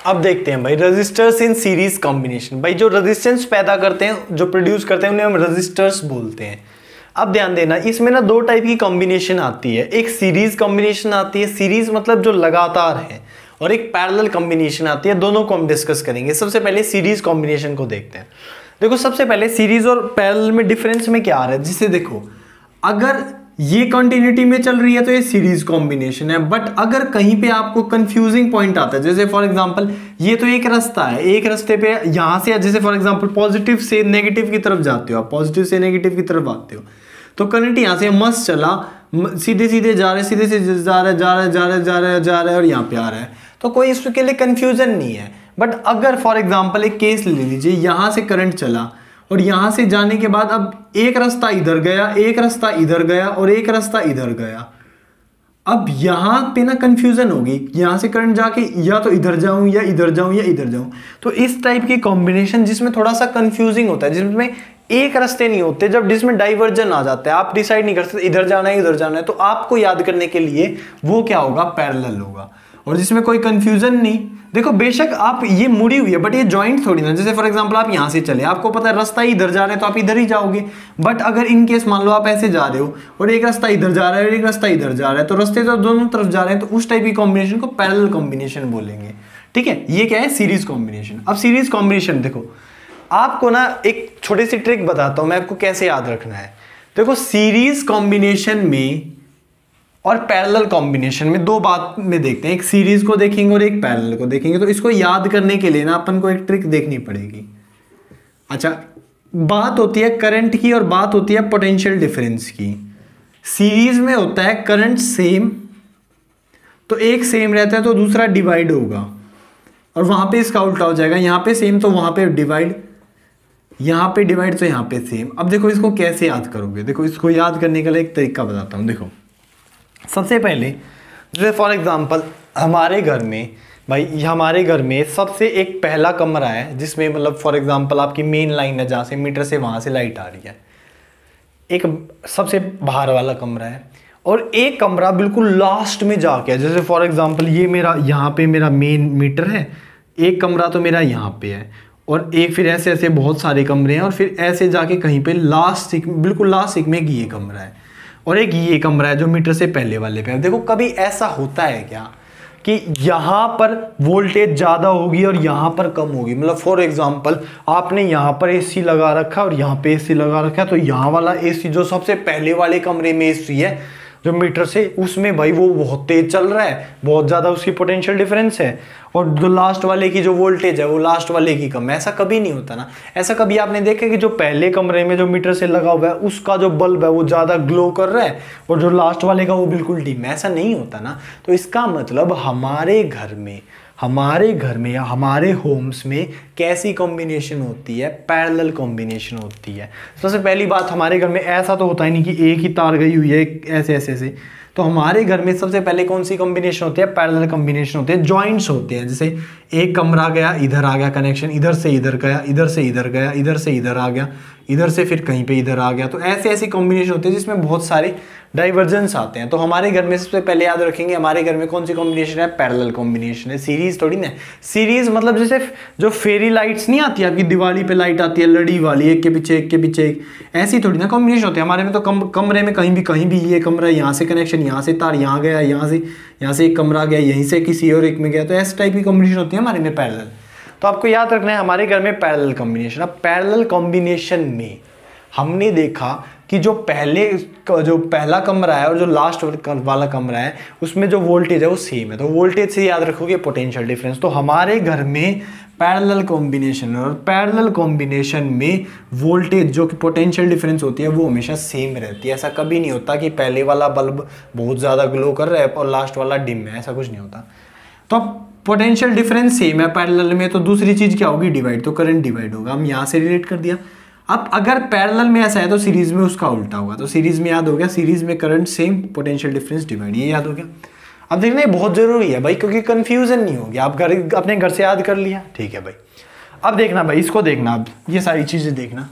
अब देखते हैं भाई रजिस्टर्स इन सीरीज कॉम्बिनेशन। भाई जो रेजिस्टेंस पैदा करते हैं, जो प्रोड्यूस करते हैं, उन्हें हम रजिस्टर्स बोलते हैं। अब ध्यान देना, इसमें ना दो टाइप की कॉम्बिनेशन आती है। एक सीरीज कॉम्बिनेशन आती है, सीरीज मतलब जो लगातार है, और एक पैरेलल कॉम्बिनेशन आती है। दोनों को हम डिस्कस करेंगे। सबसे पहले सीरीज कॉम्बिनेशन को देखते हैं। देखो सबसे पहले सीरीज और पैरेलल में डिफरेंस में क्या आ रहा है, जिसे देखो अगर ये कंटिन्यूटी में चल रही है तो ये सीरीज कॉम्बिनेशन है। बट अगर कहीं पे आपको कंफ्यूजिंग पॉइंट आता है, जैसे फॉर एग्जांपल ये तो एक रास्ता है, एक रास्ते पे यहां से, जैसे फॉर एग्जांपल पॉजिटिव से नेगेटिव की तरफ जाते हो आप, पॉजिटिव से नेगेटिव की तरफ आते हो, तो करंट यहां से मस्त चला, सीधे सीधे जा रहे, सीधे सीधे जा रहे, जा रहे, जा रहे, जा रहे, जा रहे, और यहाँ पे आ रहा है, तो कोई इसके लिए कंफ्यूजन नहीं है। बट अगर फॉर एग्जांपल एक केस ले लीजिए, यहां से करंट चला और यहां से जाने के बाद अब एक रास्ता इधर गया, एक रास्ता इधर गया, और एक रास्ता इधर गया। अब यहां पे ना कंफ्यूजन होगी, यहां से करंट जाके या तो इधर जाऊं या इधर जाऊं या इधर जाऊं। तो इस टाइप की कॉम्बिनेशन जिसमें थोड़ा सा कंफ्यूजिंग होता है, जिसमें एक रास्ते नहीं होते, जब जिसमें डाइवर्जन आ जाता है, आप डिसाइड नहीं कर सकते इधर जाना है इधर जाना है, तो आपको याद करने के लिए वो क्या होगा, पैरेलल होगा। और जिसमें कोई कंफ्यूजन नहीं, देखो बेशक आप ये मुड़ी हुई है बट ये जॉइंट थोड़ी ना। जैसे फॉर एग्जांपल आप यहां से चले, आपको पता है रास्ता इधर जा रहा है तो आप इधर ही जाओगे। बट अगर इन केस मान लो आप ऐसे जा रहे हो और एक रास्ता इधर जा रहा है और एक रास्ता इधर जा रहा है, तो रास्ते तो दोनों तरफ जा रहे हैं, तो उस टाइप की कॉम्बिनेशन को पैरेलल कॉम्बिनेशन बोलेंगे। ठीक है, ये क्या है, सीरीज कॉम्बिनेशन। अब सीरीज कॉम्बिनेशन देखो, आपको ना एक छोटी सी ट्रिक बताता हूं मैं आपको कैसे याद रखना है। देखो सीरीज कॉम्बिनेशन में और पैरेलल कॉम्बिनेशन में दो बात में देखते हैं, एक सीरीज को देखेंगे और एक पैरेलल को देखेंगे। तो इसको याद करने के लिए ना अपन को एक ट्रिक देखनी पड़ेगी। अच्छा, बात होती है करंट की और बात होती है पोटेंशियल डिफरेंस की। सीरीज में होता है करंट सेम, तो एक सेम रहता है तो दूसरा डिवाइड होगा, और वहां पे इसका उल्टा हो जाएगा, यहां पे सेम तो वहां पे डिवाइड, यहां पे डिवाइड तो यहां पे सेम। अब देखो इसको कैसे याद करोगे, देखो इसको याद करने का एक तरीका बताता हूं। देखो सबसे पहले जैसे फॉर एग्जांपल हमारे घर में, भाई हमारे घर में सबसे एक पहला कमरा है जिसमें मतलब फॉर एग्जांपल आपकी मेन लाइन है, जहाँ से मीटर से वहाँ से लाइट आ रही है। एक सबसे बाहर वाला कमरा है और एक कमरा बिल्कुल लास्ट में जाके है। जैसे फॉर एग्जांपल ये मेरा यहाँ पे मेरा मेन मीटर है, एक कमरा तो मेरा यहाँ पे है, और एक फिर ऐसे ऐसे बहुत सारे कमरे हैं, और फिर ऐसे जाके कहीं पे लास्ट बिल्कुल लास्ट में ये कमरा है, और एक ये कमरा है जो मीटर से पहले वाले पे है। देखो कभी ऐसा होता है क्या कि यहाँ पर वोल्टेज ज़्यादा होगी और यहाँ पर कम होगी। मतलब फॉर एग्जांपल आपने यहाँ पर एसी लगा रखा और यहाँ पे एसी लगा रखा है, तो यहाँ वाला एसी जो सबसे पहले वाले कमरे में एसी है जो मीटर से, उसमें भाई वो बहुत तेज चल रहा है, बहुत ज़्यादा उसकी पोटेंशियल डिफरेंस है, और जो लास्ट वाले की जो वोल्टेज है वो लास्ट वाले की कम है। ऐसा कभी नहीं होता ना। ऐसा कभी आपने देखा कि जो पहले कमरे में जो मीटर से लगा हुआ है उसका जो बल्ब है वो ज़्यादा ग्लो कर रहा है और जो लास्ट वाले का वो बिल्कुल डिम है? ऐसा नहीं होता ना। तो इसका मतलब हमारे घर में या हमारे होम्स में कैसी कॉम्बिनेशन होती है, पैरेलल कॉम्बिनेशन होती है। सबसे पहली बात, हमारे घर में ऐसा तो होता ही नहीं कि एक ही तार गई हुई है ऐसे ऐसे ऐसे। तो हमारे घर में सबसे पहले कौन सी कॉम्बिनेशन होती है, पैरेलल कॉम्बिनेशन होते हैं, जॉइंट्स होते हैं। जैसे एक कमरा गया, इधर आ गया कनेक्शन, इधर से इधर गया, इधर से इधर गया, इधर से इधर आ गया, इधर से फिर कहीं पे इधर आ गया। तो ऐसे ऐसी कॉम्बिनेशन होती है जिसमें बहुत सारे डाइवर्जेंस आते हैं। तो हमारे घर में सबसे पहले याद रखेंगे हमारे घर में कौन सी कॉम्बिनेशन है, पैरेलल कॉम्बिनेशन है। सीरीज थोड़ी ना। सीरीज मतलब जैसे जो फेरी लाइट्स नहीं आती आपकी दिवाली पे लाइट आती है लड़ी वाली, एक के पीछे एक के पीछे एक, ऐसी थोड़ी ना कॉम्बिनेशन होती है। हमारे में तो कमरे में कहीं भी ये कमरा, यहाँ से कनेक्शन, यहाँ से तार यहाँ गया, यहाँ से एक कमरा गया, यहीं से किसी और एक में गया, तो ऐसे टाइप की कॉम्बिनेशन होती है हमारे में पैरेलल। तो आपको याद रखना है हमारे घर में पैरेलल कॉम्बिनेशन। अब पैरेलल कॉम्बिनेशन में हमने देखा कि जो पहला कमरा है और जो लास्ट वाला कमरा है उसमें जो वोल्टेज है वो सेम है। तो वोल्टेज से याद रखोगे पोटेंशियल डिफरेंस। तो हमारे घर में पैरेलल कॉम्बिनेशन, और पैरेलल कॉम्बिनेशन में वोल्टेज जो कि पोटेंशियल डिफरेंस होती है वो हमेशा सेम रहती है। ऐसा कभी नहीं होता कि पहले वाला बल्ब बहुत ज़्यादा ग्लो कर रहा है और लास्ट वाला डिम है, ऐसा कुछ नहीं होता। तो पोटेंशियल डिफरेंस सेम है पैरेलल में, तो दूसरी चीज़ क्या होगी, डिवाइड। तो करंट डिवाइड होगा, हम यहाँ से रिलेट कर दिया। अब अगर पैरेलल में ऐसा है तो सीरीज में उसका उल्टा होगा। तो सीरीज में याद हो गया, सीरीज में current same, potential difference divide, ये याद हो गया। अब देखना ये बहुत जरूरी है भाई, क्योंकि कंफ्यूजन नहीं होगी। आप अपने घर से याद कर लिया, ठीक है भाई। अब देखना भाई, इसको देखना, अब ये सारी चीजें देखना,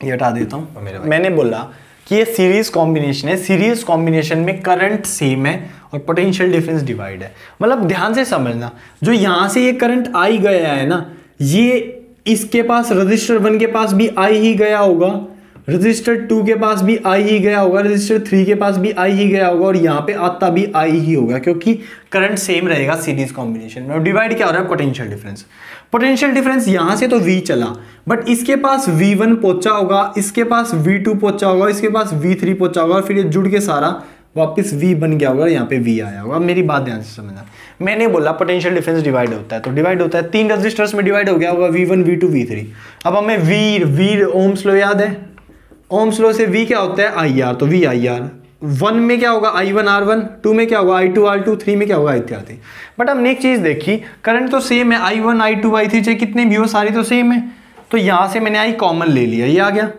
ये हटा देता हूँ। मैंने बोला कि ये सीरीज कॉम्बिनेशन है, सीरीज कॉम्बिनेशन में करंट सेम है और पोटेंशियल डिफरेंस डिवाइड है। मतलब ध्यान से समझना, जो यहाँ से ये करंट आई गया है ना, ये इसके पास रजिस्टर 1 के पास भी आई ही गया होगा, रजिस्टर 2 के पास भी आई ही गया होगा, रजिस्टर 3 के पास भी आई ही गया होगा, और यहाँ पे आता भी आई ही होगा, क्योंकि करंट सेम रहेगा सीरीज कॉम्बिनेशन में। डिवाइड क्या हो रहा है? Potential difference. पोटेंशियल डिफरेंस यहाँ से तो V चला, बट इसके पास V1 पहुंचा होगा, इसके पास V2 पहुंचा होगा, इसके पास V3 पहुंचा होगा, और फिर ये जुड़ के सारा वापस V बन गया होगा, यहाँ पे V आया होगा। अब मेरी बात ध्यान से समझना, मैंने बोला पोटेंशियल डिफरेंस डिवाइड होता है, तो डिवाइड होता है 3 रजिस्टर्स में डिवाइड हो गया होगा, V1 V2 V3। अब हमें V ओम्स लॉ याद है, ओम्स लॉ से V क्या होता है? IR, तो V IR। 1 में क्या होगा? I1 R1, 2 में क्या होगा? I2 R2, 3 में क्या होगा? इत्यादि। बट हमने एक चीज देखी, करंट तो सेम है, I1 I2 I3 चाहे कितने भी हो सारी तो सेम है, तो यहां से मैंने I कॉमन ले लिया, ये आ गया,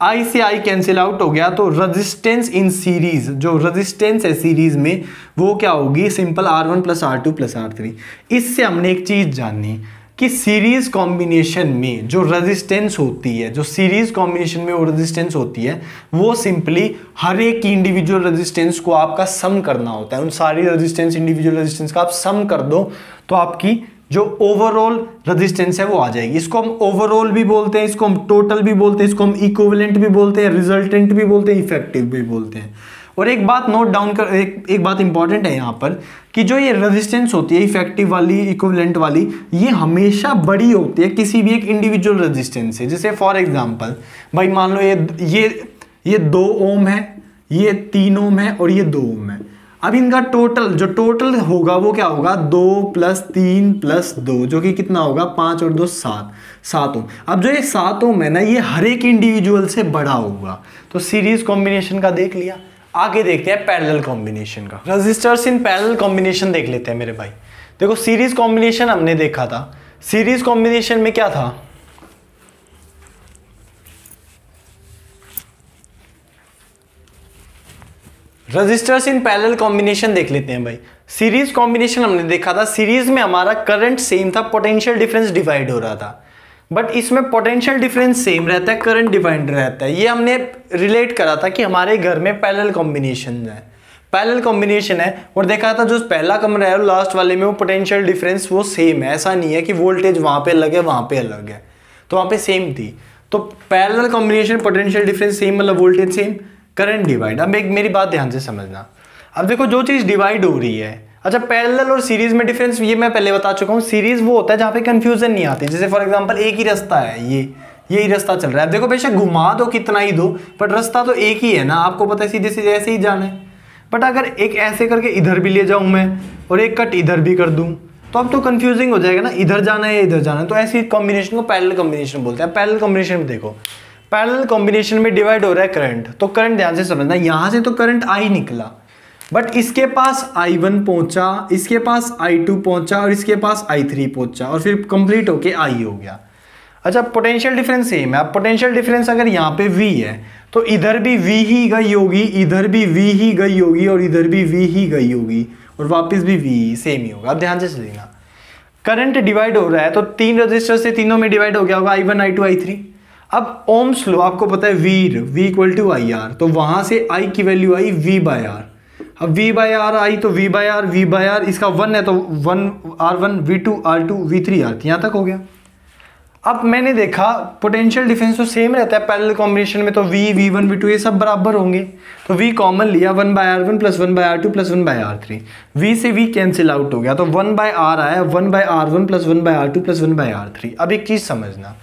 I से I कैंसिल आउट हो गया, तो रेजिस्टेंस इन सीरीज, जो रेजिस्टेंस है सीरीज में वो क्या होगी? Simple R1 plus R2 plus R3। इससे हमने एक चीज जानी कि सीरीज कॉम्बिनेशन में जो रेजिस्टेंस होती है, जो सीरीज कॉम्बिनेशन में वो रेजिस्टेंस होती है, वो सिंपली हर एक इंडिविजुअल रेजिस्टेंस को आपका सम करना होता है। उन सारी रेजिस्टेंस, इंडिविजुअल रेजिस्टेंस का आप सम कर दो तो आपकी जो ओवरऑल रेजिस्टेंस है वो आ जाएगी। इसको हम ओवरऑल भी बोलते हैं, इसको हम टोटल भी बोलते हैं, इसको हम इक्विवेलेंट भी बोलते हैं, रिजल्टेंट भी बोलते हैं, इफेक्टिव भी बोलते हैं। और एक बात नोट डाउन कर, एक बात इंपॉर्टेंट है यहाँ पर कि जो ये रेजिस्टेंस होती है इफेक्टिव वाली, इक्विवेलेंट वाली, ये हमेशा बड़ी होती है किसी भी एक इंडिविजुअल रेजिस्टेंस से। जैसे फॉर एग्जांपल भाई मान लो ये 2 ओम है, ये 3 ओम है और ये 2 ओम है। अब इनका टोटल होगा वो क्या होगा? 2 + 3 + 2, जो कि कितना होगा? 5 और 2 7 ओम। अब जो ये 7 ओम है ना, ये हर एक इंडिविजुअल से बड़ा होगा। तो सीरीज कॉम्बिनेशन का देख लिया। आगे देखते हैं पैरेलल कॉम्बिनेशन का। रेजिस्टर्स इन पैरेलल कॉम्बिनेशन देख लेते हैं मेरे भाई। देखो सीरीज कॉम्बिनेशन हमने देखा था, सीरीज कॉम्बिनेशन में क्या था? रेजिस्टर्स इन पैरेलल कॉम्बिनेशन देख लेते हैं भाई। सीरीज कॉम्बिनेशन हमने देखा था, सीरीज में हमारा करंट सेम था, पोटेंशियल डिफरेंस डिवाइड हो रहा था। बट इसमें पोटेंशियल डिफरेंस सेम रहता है, करंट डिवाइड रहता है। ये हमने रिलेट करा था कि हमारे घर में पैरेलल कॉम्बिनेशन है, पैरेलल कॉम्बिनेशन है, और देखा था जो पहला कमरा है लास्ट वाले में वो पोटेंशियल डिफरेंस वो सेम है। ऐसा नहीं है कि वोल्टेज वहां पे अलग है वहां पे अलग है, तो वहां पे सेम थी। तो parallel combination, potential difference same, मतलब वोल्टेज सेम, करंट डिवाइड। अब एक मेरी बात ध्यान से समझना। अब देखो जो चीज डिवाइड हो रही है, अच्छा पैरेलल और सीरीज में डिफरेंस ये मैं पहले बता चुका हूँ। सीरीज वो होता है जहाँ पे कंफ्यूजन नहीं आती। जैसे फॉर एग्जांपल एक ही रास्ता है, यही रास्ता चल रहा है। अब देखो बेशक घुमा दो कितना ही दो, बट रास्ता तो एक ही है ना, आपको पता है सीधे सीधे ऐसे ही जाना है। बट अगर एक ऐसे करके इधर भी ले जाऊँ मैं और एक कट इधर भी कर दूँ तो अब तो कंफ्यूजिंग हो जाएगा ना, इधर जाना है या इधर जाना है। तो ऐसी कॉम्बिनेशन को पैरेलल कॉम्बिनेशन बोलते हैं। पैरेलल कॉम्बिनेशन में देखो, पैरेलल कॉम्बिनेशन में डिवाइड हो रहा है करंट, तो करंट ध्यान से समझना, यहाँ से तो करंट I निकला, बट इसके पास I1 पहुंचा, इसके पास I2 पहुंचा और इसके पास I3 पहुंचा, और फिर कंप्लीट होके I हो गया। अच्छा पोटेंशियल डिफरेंस सेम है। अब पोटेंशियल डिफरेंस अगर यहाँ पे V है तो इधर भी V ही गई होगी, इधर भी V ही गई होगी, और इधर भी V ही गई होगी, और वापस भी V सेम ही होगा। अब ध्यान से समझना, करंट डिवाइड हो रहा है तो 3 रजिस्टर से तीनों में डिवाइड हो गया होगा, I1 I2 I3। अब ओम्स लॉ आपको पता है V = IR, तो वहां से I की वैल्यू आई V/R। अब V/R आई तो V/R इसका 1 है तो 1 R1 V2 R2 V3 R, यहाँ तक हो गया। अब मैंने देखा पोटेंशियल डिफरेंस तो सेम रहता है पैरेलल कॉम्बिनेशन में, तो V1 V2 ये सब बराबर होंगे, तो V कॉमन लिया, 1/R1 + 1/R2 + 1/R3। V से V कैंसिल आउट हो गया, तो 1/R आया, 1/R1 + 1/R2 + 1/R3। अब एक चीज समझना,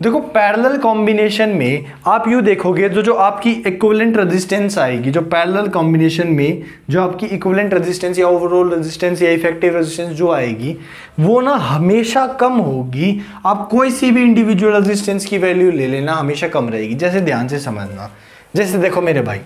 देखो पैरेलल कॉम्बिनेशन में आप यूँ देखोगे जो आपकी इक्विवेलेंट रेजिस्टेंस आएगी, जो पैरेलल कॉम्बिनेशन में जो आपकी इक्विवेलेंट रेजिस्टेंस या ओवरऑल रेजिस्टेंस या इफेक्टिव रेजिस्टेंस जो आएगी वो ना हमेशा कम होगी। आप कोई सी भी इंडिविजुअल रेजिस्टेंस की वैल्यू ले लेना, हमेशा कम रहेगी। जैसे ध्यान से समझना, जैसे देखो मेरे भाई,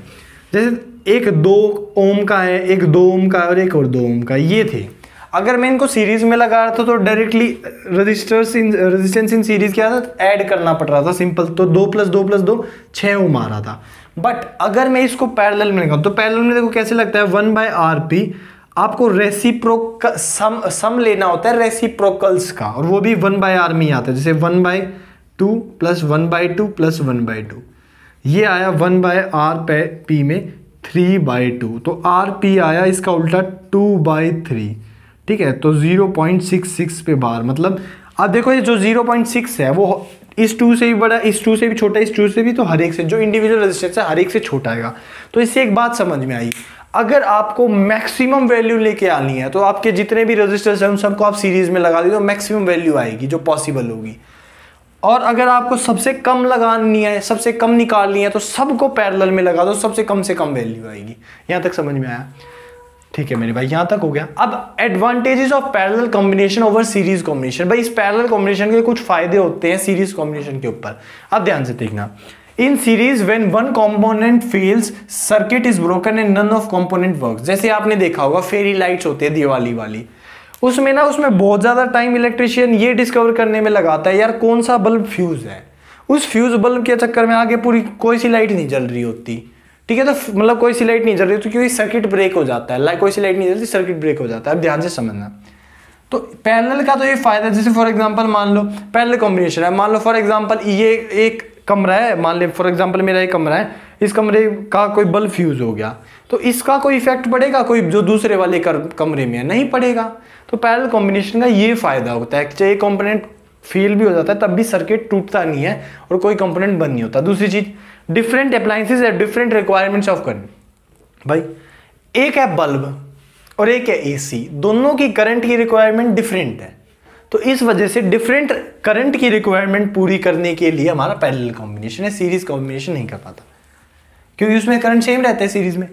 जैसे एक 2 ओम का है, एक 2 ओम का और एक और 2 ओम का, ये थे। अगर मैं इनको सीरीज में लगा रहा था तो डायरेक्टली रेजिस्टेंस इन सीरीज क्या था, ऐड करना पड़ रहा था, सिंपल। तो 2 + 2 + 2 6 ओम आ रहा था। बट अगर मैं इसको पैरेलल में लगाऊं तो पैरेलल में देखो कैसे लगता है, 1/RP आपको सम लेना होता है रेसिप्रोकल्स का, और वो भी 1/R में ही आता है। जैसे 1/2 + 1/2 + 1/2, ये आया 1/RP में 3/2, तो RP आया इसका उल्टा 2/3, ठीक है। तो 0.66 पे बार, मतलब अब देखो ये जो 0.6 है वो इस 2 से भी बड़ा, इस 2 से भी छोटा, इस 2 से भी, तो हर एक से जो इंडिविजुअल रेजिस्टेंस है हर एक से छोटा आएगा। तो इससे एक बात समझ में आई, अगर आपको मैक्सिमम वैल्यू लेके आनी है तो आपके जितने भी रेजिस्टर्स हैं उन सबको आप सीरीज में लगा दीजिए तो मैक्सिमम वैल्यू आएगी जो पॉसिबल होगी। और अगर आपको सबसे कम लगानी है, सबसे कम निकालनी है, तो सबको पैरेलल में लगा दो, सबसे कम से कम वैल्यू आएगी। यहां तक समझ में आया? ठीक है मेरे भाई, यहां तक हो गया। अब advantages of parallel combination over series combination. भाई इस पैरेलल कॉम्बिनेशन के कुछ फायदे होते हैं सीरीज कॉम्बिनेशन के ऊपर, अब ध्यान से देखना। In series when one component fails circuit is broken and none of component works. जैसे आपने देखा होगा फेरी लाइट्स होती है दिवाली वाली, उसमें बहुत ज्यादा टाइम इलेक्ट्रिशियन ये डिस्कवर करने में लगाता है यार कौन सा बल्ब फ्यूज है। उस फ्यूज बल्ब के चक्कर में आगे पूरी कोई सी लाइट नहीं जल रही होती, ठीक है। तो मतलब कोई सी लाइट नहीं जल रही होती क्योंकि सर्किट ब्रेक हो जाता है, कोई सी लाइट नहीं जलती, सर्किट ब्रेक हो जाता है। अब ध्यान से समझना, तो पैरेलल का तो ये फायदा, जैसे फॉर एग्जांपल मान लो पैरेलल कॉम्बिनेशन है, मान लो फॉर एग्जांपल ये एक कमरा है, मान ले फॉर एग्जांपल मेरा एक कमरा है, इस कमरे का कोई बल्ब फ्यूज हो गया तो इसका कोई इफेक्ट पड़ेगा कोई जो दूसरे वाले कमरे में है? नहीं पड़ेगा। तो पैरेलल कॉम्बिनेशन का ये फायदा होता है कि चाहे कंपोनेंट फेल भी हो जाता है तब भी सर्किट टूटता नहीं है और कोई कंपोनेंट बंद नहीं होता। दूसरी चीज, different appliances have different requirements of current. भाई एक है बल्ब और एक है एसी, दोनों की करंट की रिक्वायरमेंट डिफरेंट है, तो इस वजह से डिफरेंट करंट की रिक्वायरमेंट पूरी करने के लिए हमारा पैरेलल कॉम्बिनेशन है, सीरीज कॉम्बिनेशन नहीं कर पाता क्योंकि उसमें करंट सेम रहता है सीरीज में।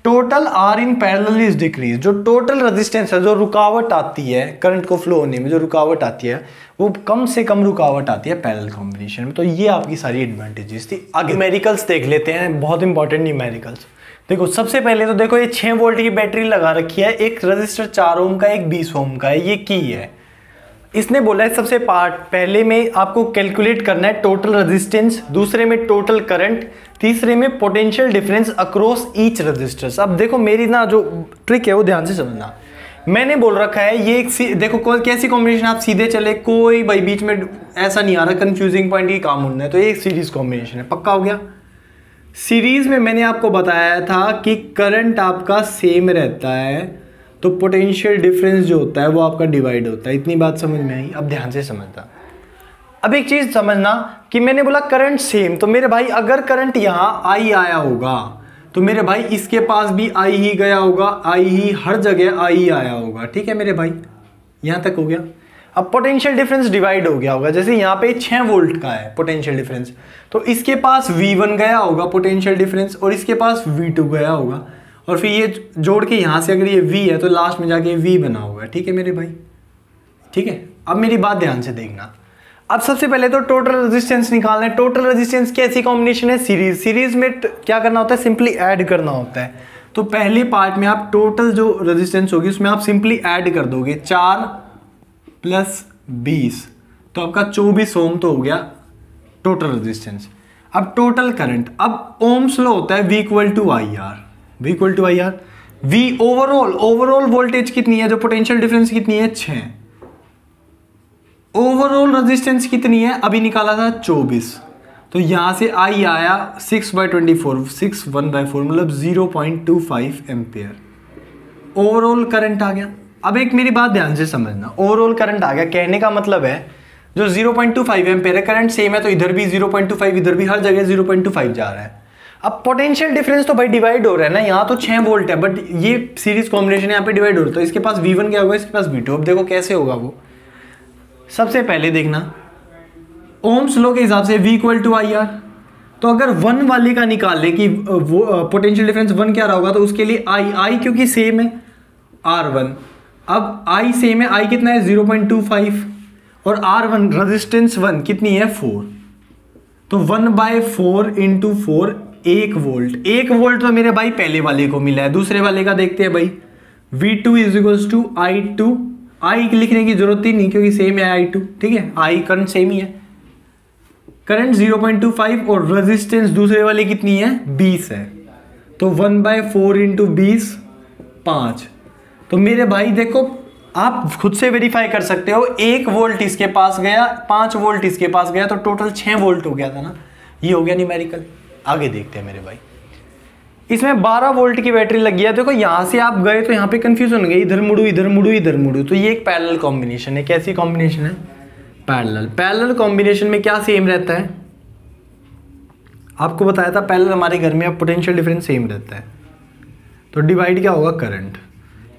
Total R in parallel is decrease. जो टोटल रेजिस्टेंस है, जो रुकावट आती है करंट को फ्लो होने में, जो रुकावट आती है वो कम से कम रुकावट आती है पैरेलल कॉम्बिनेशन में। तो ये आपकी सारी एडवांटेजेस थी। आगे न्यूमेरिकल्स देख लेते हैं, बहुत इंपॉर्टेंट न्यूमेरिकल्स। देखो सबसे पहले तो देखो ये 6 वोल्ट की बैटरी लगा रखी है, एक रजिस्टर 4 ओम का, एक 20 ओम का है, ये की है। इसने बोला है सबसे पहले में आपको कैलकुलेट करना है टोटल रेजिस्टेंस, दूसरे में टोटल करंट, तीसरे में potential difference across each resistors. अब देखो मेरी ना जो ट्रिक है वो ध्यान से समझना। मैंने बोल रखा है ये एक देखो कैसी कॉम्बिनेशन, आप सीधे चले, कोई भाई बीच में ऐसा नहीं आ रहा कंफ्यूजिंग पॉइंट की काम होना है, तो ये एक सीरीज कॉम्बिनेशन है, पक्का हो गया। सीरीज में मैंने आपको बताया था कि करंट आपका सेम रहता है तो पोटेंशियल डिफरेंस जो होता है वो आपका डिवाइड होता है। इतनी बात समझ में आई? अब ध्यान से समझना। अब एक चीज समझना कि मैंने बोला करंट सेम, तो मेरे भाई अगर करंट यहां आई आया होगा तो मेरे भाई इसके पास भी आई ही गया होगा, आई ही हर जगह आई आया होगा, ठीक है मेरे भाई, यहां तक हो गया। अब पोटेंशियल डिफरेंस डिवाइड हो गया होगा, जैसे यहाँ पे 6 वोल्ट का है पोटेंशियल डिफरेंस, तो इसके पास V1 गया होगा पोटेंशियल डिफरेंस और इसके पास V2 गया होगा, और फिर ये जोड़ के यहाँ से अगर ये V है तो लास्ट में जाके V बना होगा, ठीक है मेरे भाई, ठीक है। अब मेरी बात ध्यान से देखना। अब सबसे पहले तो टोटल रेजिस्टेंस निकालना है। टोटल रेजिस्टेंस कैसी कॉम्बिनेशन है? सीरीज। सीरीज में क्या करना होता है? सिंपली ऐड करना होता है। तो पहले पार्ट में आप टोटल जो रेजिस्टेंस होगी उसमें आप सिंपली ऐड कर दोगे 4 + 20, तो आपका 24 ओम तो हो गया टोटल रेजिस्टेंस। अब टोटल करंट, अब ओम्स लॉ होता है V = IR, V = IR। V overall voltage कितनी है, जो पोटेंशियल डिफरेंस कितनी है? 6। ओवरऑल रेजिस्टेंस कितनी है? अभी निकाला था 24, तो यहां से I आया 6/24, 6 1/4 मतलब 0.25 एम्पियर ओवरऑल करंट आ गया। अब एक मेरी बात ध्यान से समझना, ओवरऑल करंट आ गया, कहने का मतलब है जो 0.25 एम्पियर है, करंट सेम है तो इधर भी 0.25, इधर भी, हर जगह 0.25 जा रहा है। अब पोटेंशियल डिफरेंस तो भाई डिवाइड हो रहा है ना, यहाँ तो 6 वोल्ट है बट ये सीरीज कॉम्बिनेशन यहाँ पे डिवाइड हो रहा है, तो इसके पास V1 क्या होगा, इसके पास V2। अब देखो कैसे होगा वो। सबसे पहले देखना ओम्स लॉ के हिसाब से V = IR, तो अगर 1 वाले का निकाल ले कि वो पोटेंशियल डिफरेंस 1 क्या रहा होगा, तो उसके लिए I क्योंकि सेम है R1। अब I सेम है, I कितना है 0.25 और R1 रेजिस्टेंस 1 कितनी है 4, तो 1/4 × 4 1 वोल्ट। 1 वोल्ट तो मेरे भाई पहले वाले को मिला है, दूसरे वाले का देखते हैं भाई। V2 = I2, I लिखने की जरूरत ही नहीं क्योंकि सेम है I2, ठीक है, I करंट सेम ही है। करंट 0.25 और रेजिस्टेंस दूसरे वाले कितनी है 20 है, तो 1/4 × 20 5। तो मेरे भाई देखो आप खुद से वेरीफाई कर सकते हो, 1 वोल्ट इसके पास गया, 5 वोल्ट इसके पास गया, तो टोटल 6 वोल्ट हो गया था ना। ये हो गया न्यूमेरिकल। आगे देखते हैं मेरे भाई। इसमें 12 वोल्ट की बैटरी लगी है। देखो यहां से आप गए तो यहाँ पे कंफ्यूज होंगे, इधर मुड़ू इधर मुड़ू इधर मुड़ू, तो ये एक पैरेलल कॉम्बिनेशन है। कैसी कॉम्बिनेशन है? पैरेलल। पैरेलल कॉम्बिनेशन में क्या सेम रहता है? आपको बताया था पैरेलल हमारे घर में अब पोटेंशियल डिफरेंस सेम रहता है, तो डिवाइड क्या होगा? करंट।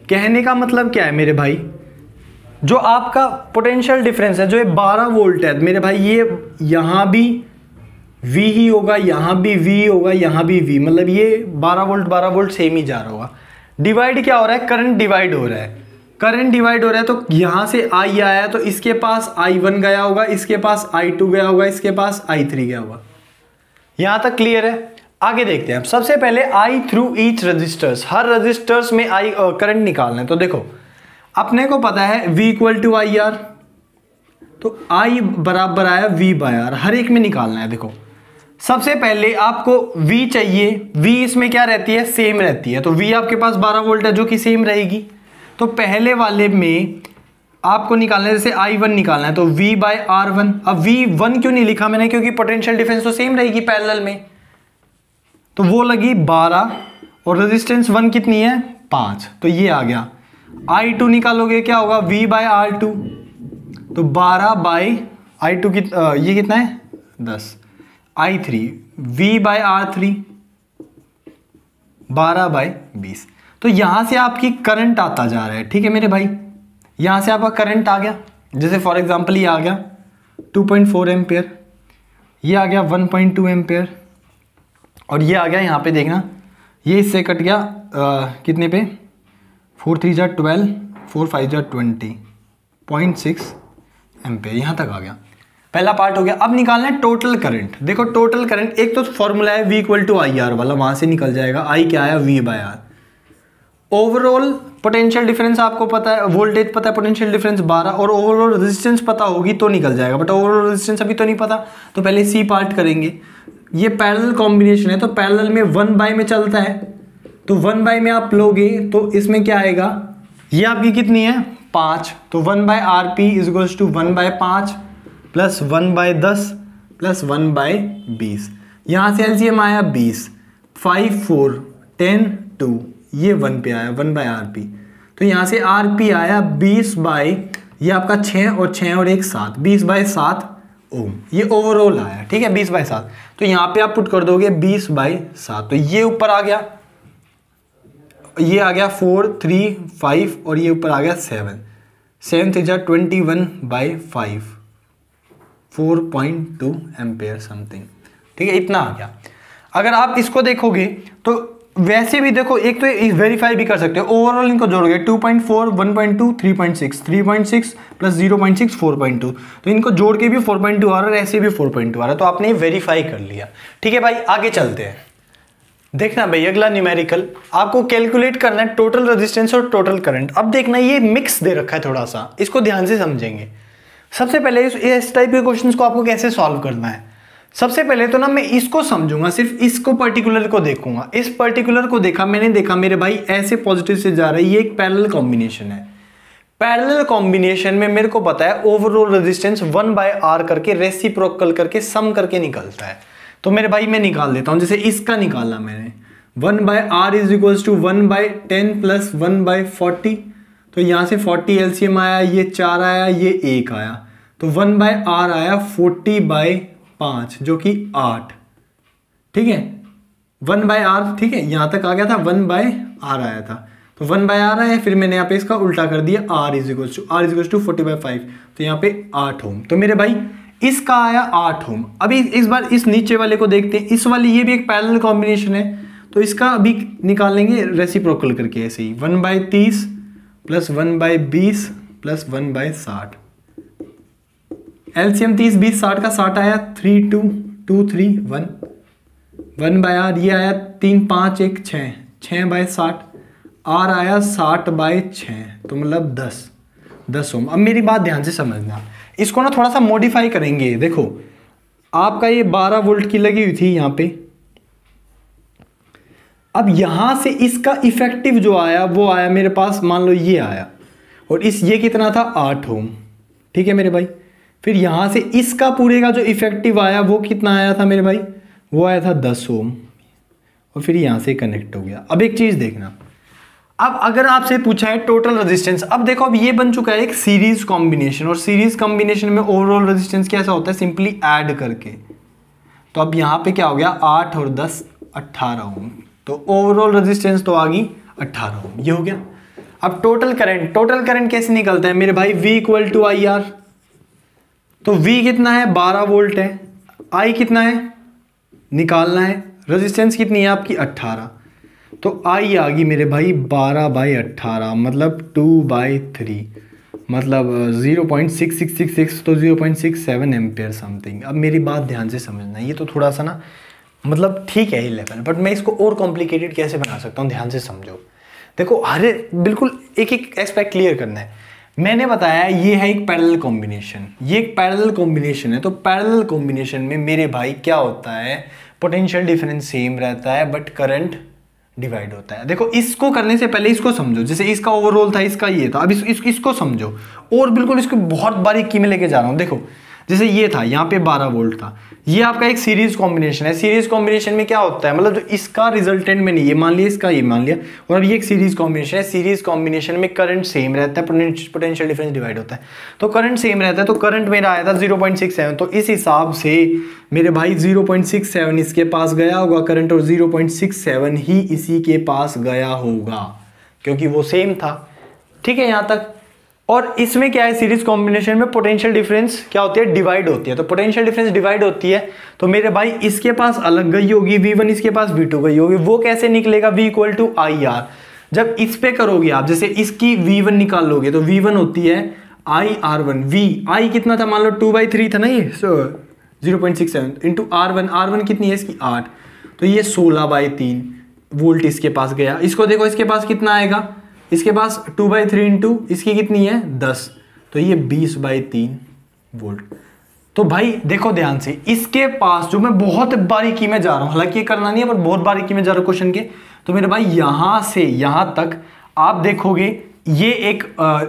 कहने का मतलब क्या है मेरे भाई, जो आपका पोटेंशियल डिफरेंस है जो ये 12 वोल्ट है मेरे भाई, ये यहां भी V ही होगा, यहां भी V होगा, यहां भी V, मतलब ये 12 वोल्ट सेम ही जा रहा होगा। डिवाइड क्या हो रहा है? करंट डिवाइड हो रहा है। करंट डिवाइड हो रहा है तो यहां से I आया तो इसके पास I1 गया होगा, इसके पास I2 गया होगा, इसके पास I3 गया होगा। यहां तक क्लियर है? आगे देखते हैं। सबसे पहले I थ्रू ईच रजिस्टर्स, हर रजिस्टर्स में I करंट निकालना है। तो देखो अपने को पता है V equal to I R, तो I बराबर आया V बाय आर, हर एक में निकालना है। देखो सबसे पहले आपको V चाहिए, V इसमें क्या रहती है? सेम रहती है, तो V आपके पास 12 वोल्ट है जो कि सेम रहेगी। तो पहले वाले में आपको निकालना है, जैसे I1 निकालना है तो V बाय R1। अब V1 क्यों नहीं लिखा मैंने? क्योंकि पोटेंशियल डिफरेंस तो सेम रहेगी पैरेलल में, तो वो लगी 12 और रेजिस्टेंस 1 कितनी है? 5, तो ये आ गया। I2 निकालोगे क्या होगा? V बाय R2, तो 12 बाई I2 ये कितना है? 10। I3 V bye R3 12 by 20। तो यहां से आपकी करंट आता जा रहा है, ठीक है मेरे भाई, यहां से आपका करंट आ गया। जैसे फॉर एग्जांपल ये आ गया 2.4 एम्पेयर, ये आ गया 1.2 एम्पेयर, और ये आ गया यहाँ पे देखना, ये इससे कट गया कितने पे? 4 3 जा 12, 4 5 जा 20.6 एम्पेयर, यहाँ तक आ गया। पहला पार्ट हो गया। अब निकालना है टोटल करंट। देखो टोटल करंट, एक तो फॉर्मूला है V equal to I R वाला, वहां से निकल जाएगा। I क्या आया? V by R. Overall potential difference आपको पता है, वोल्टेज पता है, पोटेंशियल डिफरेंस 12, और ओवरऑल रेजिस्टेंस पता होगी तो निकल जाएगा, बट ओवरऑल रेजिस्टेंस अभी तो नहीं पता, तो पहले C पार्ट करेंगे। ये पैरेलल कॉम्बिनेशन है, तो पैरेलल में 1 बाय में चलता है, तो 1 बाय में आप लोगे तो इसमें क्या आएगा? ये आपकी कितनी है? 5, तो 1 by R P is equals to 1 by 5 plus 1 by 10 plus 1 by 20। यहाँ से एलसीएम आया 20, 5 4 10 2, ये 1 पे आया 1 बाय आर पी, तो यहाँ से आर पी आया 20 बाय, ये आपका 6 और 6 और 1 7, 20 बाय 7 ओम, ये ओवरऑल आया, ठीक है 20 बाय 7। तो यहाँ पे आप पुट कर दोगे 20 बाय 7, तो ये ऊपर आ गया, ये आ गया 4 3 5 और ये ऊपर आ गया 7 7 3 जा 21 बाय 5, 4.2 एम्पेयर समथिंग, ठीक है इतना आ गया। अगर आप इसको देखोगे तो वैसे भी देखो, एक तो वेरीफाई भी कर सकते हो, ओवरऑल इनको जोड़ोगे 2.4 1.2 3.6 3.6 प्लस 0.6 4.2, तो इनको जोड़ के भी 4.2 आ रहा है, ऐसे भी 4.2 आ रहा है, तो आपने वेरीफाई कर लिया। ठीक है भाई, आगे चलते हैं। देखना भाई अगला न्यूमेरिकल आपको कैलकुलेट करना है टोटल रेजिस्टेंस और टोटल करंट। अब देखना ये मिक्स दे रखा है थोड़ा सा, इसको ध्यान से समझेंगे। सबसे पहले इस टाइप के क्वेश्चंस को आपको कैसे सॉल्व करना है, सबसे पहले तो ना मैं इसको समझूंगा, सिर्फ इसको पर्टिकुलर को देखूंगा। इस पर्टिकुलर को देखा, मैंने देखा मेरे भाई ऐसे पॉजिटिव से जा रहा है, ये एक पैरेलल कॉम्बिनेशन है। पैरेलल कॉम्बिनेशन में मेरे को पता है ओवरऑल रेजिस्टेंस 1/r करके रेसिप्रोकल करके सम करके निकलता है। तो मेरे भाई मैं निकाल देता हूं, जैसे इसका निकाला मैंने 1/r is equals to 1/10 plus 1/40, तो यहां से 40 एलसीएम आया, ये 4 आया, ये 1 आया, तो 1/r आया 40/5 जो कि 8, ठीक है 1/r, ठीक है यहां तक आ गया था 1/r आया था, तो 1/r आया, फिर मैंने यहाँ पे इसका उल्टा कर दिया, r इज इक्वल्स टू 40/5, तो यहाँ पे 8 ओम। तो मेरे भाई इसका आया 8 ओम। अभी इस बार इस नीचे वाले को देखते हैं, इस वाली ये भी एक पैरेलल कॉम्बिनेशन है, तो इसका अभी निकाल लेंगे रेसिप्रोकल करके ऐसे ही 1/30 प्लस 1/20 प्लस 1/60, एलसीएम 30 20 60 का 60 आया, 3 2 2 3 1, 1/r ये आया 3 5 1 6 6/60, r आया 60/6, तो मतलब 10 ओम। अब मेरी बात ध्यान से समझना, इसको ना थोड़ा सा मॉडिफाई करेंगे। देखो आपका ये 12 वोल्ट की लगी हुई थी यहाँ पे, अब यहां से इसका इफेक्टिव जो आया वो आया मेरे पास, मान लो ये आया, और ये कितना था 8 ओम, ठीक है मेरे भाई। फिर यहां से इसका पूरे का जो इफेक्टिव आया वो कितना आया था मेरे भाई, वो आया था 10 ओम, और फिर यहाँ से कनेक्ट हो गया। अब एक चीज़ देखना, अब अगर आपसे पूछा है टोटल रेजिस्टेंस, अब देखो अब ये बन चुका है एक सीरीज कॉम्बिनेशन, और सीरीज कॉम्बिनेशन में ओवरऑल रेजिस्टेंस कैसा होता है, सिंपली ऐड करके। तो अब यहाँ पे क्या हो गया, 8 और 10 18 ओम, तो ओवरऑल रेजिस्टेंस तो आ गई 18 ओम, ये हो गया। अब टोटल करंट कैसे निकलता है मेरे भाई, V equal to I R. तो V कितना है, 12 वोल्ट है, I कितना है निकालना है, रेजिस्टेंस कितनी है आपकी 18, तो I आ गई मेरे भाई 12/18 मतलब 2/3 मतलब 0.6666, तो 0.67 एम्पेयर समथिंग। अब मेरी बात ध्यान से समझना, ये तो थोड़ा सा ना मतलब ठीक है ये लेवल, बट मैं इसको और कॉम्प्लिकेटेड कैसे बना सकता हूँ, ध्यान से समझो। देखो हर बिल्कुल एक एक एस्पेक्ट क्लियर करना है। मैंने बताया ये है एक पैरेलल कॉम्बिनेशन, ये एक पैरेलल कॉम्बिनेशन है, तो पैरेलल कॉम्बिनेशन में मेरे भाई क्या होता है, पोटेंशियल डिफरेंस सेम रहता है बट करंट डिवाइड होता है। देखो इसको करने से पहले इसको समझो, जैसे इसका ओवरऑल था, इसका ये था, अब इसको समझो और बिल्कुल इसको बहुत बारीकी में लेके जा रहा हूँ। देखो जैसे ये था, यहाँ पे 12 वोल्ट था, ये आपका एक सीरीज कॉम्बिनेशन है। सीरीज कॉम्बिनेशन में क्या होता है, मतलब जो इसका रिजल्टेंट में नहीं, ये मान लिया इसका, ये मान लिया, और अब ये एक सीरीज कॉम्बिनेशन है। सीरीज कॉम्बिनेशन में करंट सेम रहता है, पोटेंशियल डिफरेंस डिवाइड होता है। तो करंट सेम रहता है, तो करंट मेरा आया था 0.67, तो इस हिसाब से मेरे भाई 0.67 इसके पास गया होगा करंट, और 0.67 ही इसी के पास गया होगा, क्योंकि वो सेम था। ठीक है यहाँ तक। और इसमें क्या है, सीरीज कॉम्बिनेशन में पोटेंशियल डिफरेंस क्या होती है, डिवाइड होती है। तो पोटेंशियल डिफरेंस डिवाइड होती है, तो मेरे भाई इसके पास अलग गई होगी V1, इसके पास V2 गई होगी। वो कैसे निकलेगा, V equal to I R. जब इस पे करोगे आप, जैसे इसकी V1 निकाल लोगे, तो V1 होती है IR1, V I कितना था, मान लो 2/3 था ना ये, 0.67 इंटू R1 कितनी है इसकी 8, तो ये 16/3 वोल्ट इसके पास गया। इसको देखो, इसके पास कितना आएगा, इसके पास 2/3 इंटू इसकी कितनी है 10, तो ये 20/3 वोल्ट। तो भाई देखो ध्यान से, इसके पास जो मैं बहुत बारीकी में जा रहा हूं, हालांकि ये करना नहीं है पर बहुत बारीकी में जा रहा हूं क्वेश्चन के, तो मेरे भाई यहां से यहां तक आप देखोगे ये एक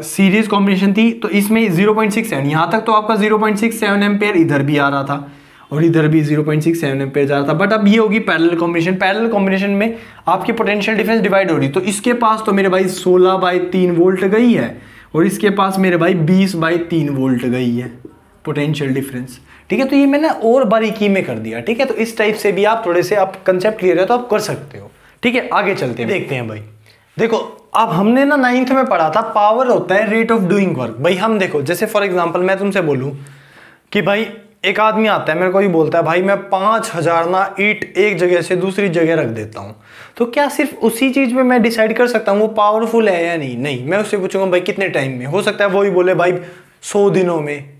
सीरीज कॉम्बिनेशन थी, तो इसमें 0.67 यहां तक तो आपका 0.67 एम्पेयर इधर भी आ रहा था और इधर भी 0.67 एम्पेयर जा रहा था। बट अब ये होगी पैरेलल कॉम्बिनेशन। पैरेलल कॉम्बिनेशन में आपकी पोटेंशियल डिफरेंस डिवाइड हो रही, तो इसके पास तो मेरे भाई 16/3 वोल्ट गई है, और इसके पास मेरे भाई 20/3 वोल्ट गई है पोटेंशियल डिफरेंस। ठीक है, तो ये मैंने और बारीकी में कर दिया। ठीक है, तो इस टाइप से भी आप थोड़े से आप कंसेप्ट क्लियर है तो आप कर सकते हो। ठीक है, आगे चलते हैं, देखते हैं भाई। देखो अब हमने ना 9th में पढ़ा था, पावर होता है रेट ऑफ डूइंग वर्क। भाई हम देखो, जैसे फॉर एग्जांपल मैं तुमसे बोलूं कि भाई एक आदमी आता है मेरे को ही बोलता है, भाई मैं 5000 ना ईंट एक जगह से दूसरी जगह रख देता हूं, तो क्या सिर्फ उसी चीज में मैं डिसाइड कर सकता हूं वो पावरफुल है या नहीं? नहीं, मैं उससे पूछूंगा भाई कितने टाइम में, हो सकता है वो ही बोले भाई 100 दिनों में,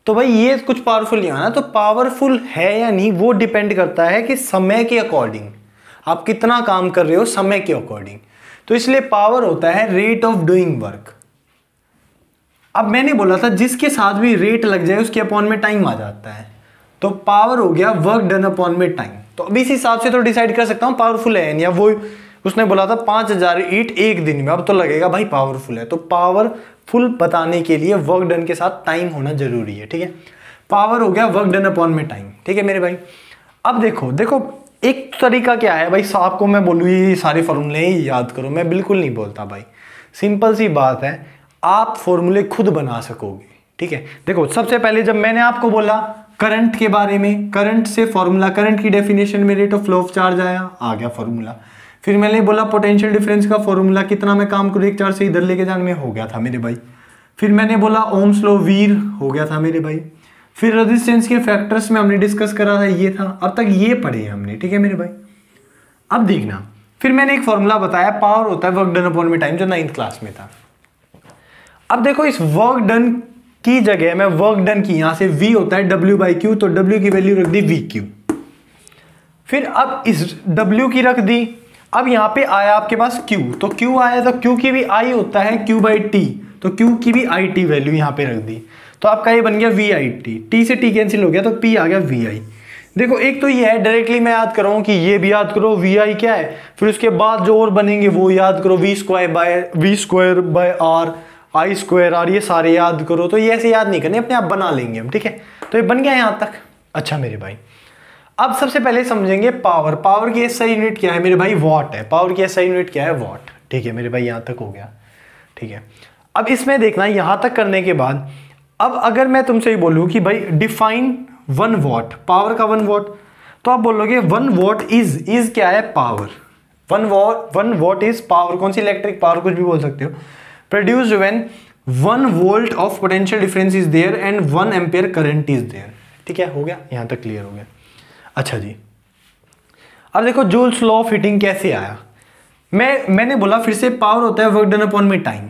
तो भाई ये कुछ पावरफुल नहीं आना। तो पावरफुल है या नहीं वो डिपेंड करता है कि समय के अकॉर्डिंग आप कितना काम कर रहे हो, समय के अकॉर्डिंग। तो इसलिए पावर होता है रेट ऑफ डूइंग वर्क। अब मैंने बोला था जिसके साथ भी रेट लग जाए उसके अपॉन में टाइम आ जाता है, तो पावर हो गया वर्क डन अपॉन में टाइम। तो अब इस हिसाब से तो डिसाइड कर सकता हूं पावरफुल है या वो उसने बोला था 5000 ईंट एक दिन में, अब तो लगेगा भाई पावरफुल है। तो पावरफुल बताने के लिए वर्क डन के साथ टाइम होना जरूरी है। ठीक है, पावर हो गया वर्क डन अपॉन में टाइम। ठीक है मेरे भाई, अब देखो एक तरीका क्या है भाई, आपको मैं बोलूँ ये सारे फॉर्मूले याद करो, मैं बिल्कुल नहीं बोलता भाई, सिंपल सी बात है, आप फॉर्मूले खुद बना सकोगे। ठीक है, देखो सबसे पहले जब मैंने आपको बोला करंट के बारे में, करंट से फॉर्मूला, करंट की डेफिनेशन में rate of flow of charge आया, आ गया फॉर्मूला। फिर मैंने बोला पोटेंशियल डिफरेंस का फॉर्मूला, कितना मैं काम करूँ एक चार्ज से इधर लेके जाने में, हो गया था मेरे भाई। फिर मैंने बोला ओम्स लॉ वीर, हो गया था मेरे भाई। फिर रेजिस्टेंस के फैक्टर्स में हमने डिस्कस करा था, ये था, अब तक ये पढ़े हमने। ठीक है मेरे भाई, अब देखना, फिर मैंने एक फॉर्मूला बताया, पावर होता है वर्क डन अपॉन में टाइम, जो 9th क्लास में था। अब देखो इस वर्क डन की जगह मैं वर्क डन की यहां से V होता है W/Q, तो W की वैल्यू रख दी VQ। फिर अब इस W की रख दी, अब यहां पे आया आपके पास Q, तो Q आया, तो Q की भी I होता है Q/T, तो Q की भी IT वैल्यू यहां पे रख दी, तो आपका ये बन गया VIT। T से T कैंसिल हो गया, तो P आ गया VI। देखो एक तो ये है, डायरेक्टली मैं याद कर रहा हूं कि ये भी याद करो VI क्या है, फिर उसके बाद जो और बनेंगे वो याद करो, V²/R, I²R, ये सारे याद करो। तो ये ऐसे याद नहीं करने, अपने आप बना लेंगे हम। ठीक है, तो ये बन गया यहां तक। अच्छा मेरे भाई, अब सबसे पहले समझेंगे पावर। पावर की एसआई यूनिट क्या है मेरे भाई? वॉट है। पावर की एसआई यूनिट क्या है? वॉट। ठीक है मेरे भाई, यहां तक हो गया। ठीक है, अब इसमें देखना, यहां तक करने के बाद अब अगर मैं तुमसे ही बोलूं कि भाई डिफाइन 1 वॉट, पावर का 1 वॉट, तो आप बोलोगे 1 वॉट इज क्या है? पावर। 1 watt is power. कौन सी? इलेक्ट्रिक पावर, कुछ भी बोल सकते हो। Produced when 1 volt of potential difference is there and 1 ampere current is there. ठीक है, हो गया, यहां तक क्लियर हो गया। अच्छा जी, अब देखो जूल्स लॉ ऑफ हीटिंग कैसे आया। मैंने बोला फिर से, पावर होता है वर्क डन अपॉन में टाइम।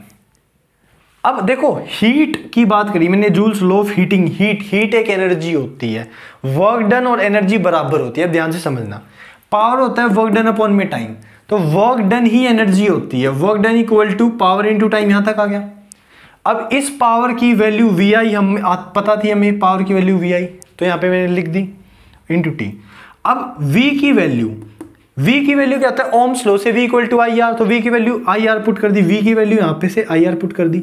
अब देखो हीट की बात करी मैंने, joules law of heating. Heat एक एनर्जी होती है, वर्क डन और एनर्जी बराबर होती है, ध्यान से समझना। पावर होता है वर्क डन अपॉन में टाइम, तो वर्क डन ही एनर्जी होती है। Work done equal to power into time, यहां तक आ गया। अब इस पावर की वैल्यू वी आई हम पता थी हमें, पावर की वैल्यू वी आई, तो यहां पे मैंने लिख दी इंटू टी। अब v की वैल्यू क्या होता है? ओम्स लॉ से v equal to I R, तो v की वैल्यू आई आर पुट कर दी, v की वैल्यू यहां पे से आई आर पुट कर दी,